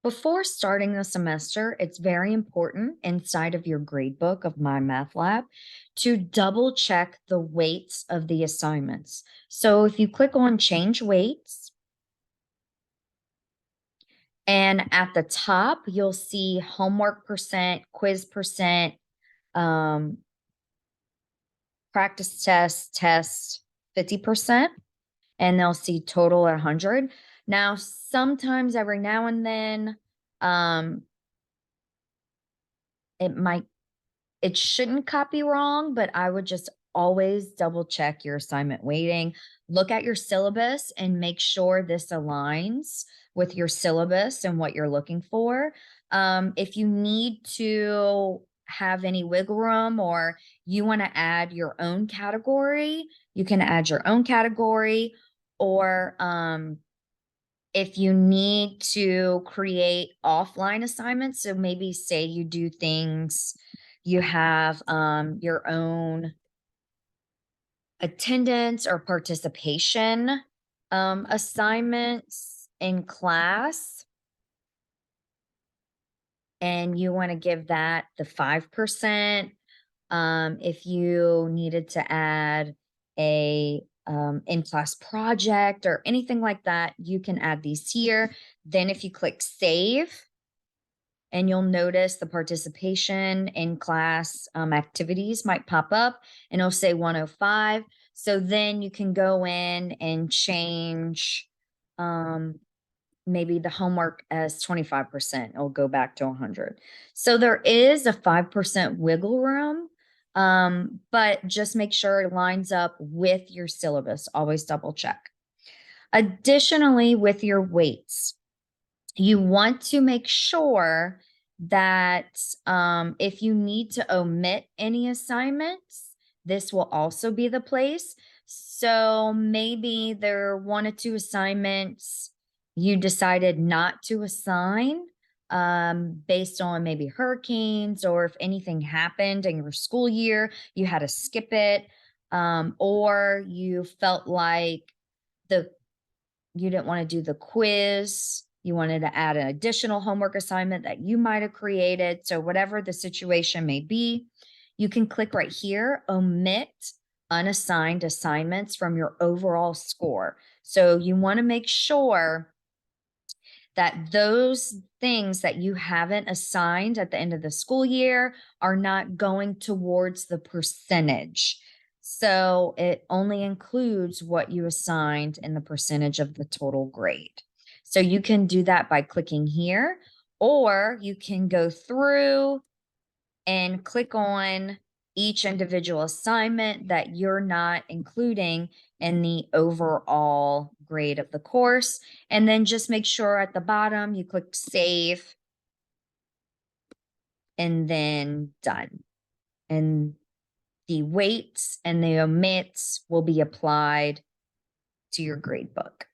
Before starting the semester, it's very important inside of your gradebook of MyMathLab to double check the weights of the assignments. So if you click on change weights, and at the top, you'll see homework percent, quiz percent, um, practice test 50%, and they'll see total at 100. Now, sometimes every now and then, um, it shouldn't copy wrong, but I would just always double check your assignment weighting. Look at your syllabus and make sure this aligns with your syllabus and what you're looking for. If you need to have any wiggle room or you want to add your own category, you can add your own category. Or if you need to create offline assignments, so maybe say you do things, you have your own attendance or participation assignments in class, and you want to give that the 5%. If you needed to add a in-class project or anything like that, you can add these here. Then if you click save, and you'll notice the participation in class activities might pop up and it'll say 105. So then you can go in and change maybe the homework as 25%. It'll go back to 100. So there is a 5% wiggle room, but just make sure it lines up with your syllabus. Always double check. Additionally, with your weights, you want to make sure that if you need to omit any assignments, this will also be the place. So maybe there are 1 or 2 assignments you decided not to assign based on maybe hurricanes, or if anything happened in your school year, you had to skip it, or you felt like you didn't want to do the quiz. You wanted to add an additional homework assignment that you might have created. So whatever the situation may be, you can click right here, omit unassigned assignments from your overall score. So you want to make sure that those things that you haven't assigned at the end of the school year are not going towards the percentage. So it only includes what you assigned in the percentage of the total grade. So you can do that by clicking here, or you can go through and click on each individual assignment that you're not including in the overall grade of the course. And then just make sure at the bottom you click save and then done. And the weights and the omits will be applied to your grade book.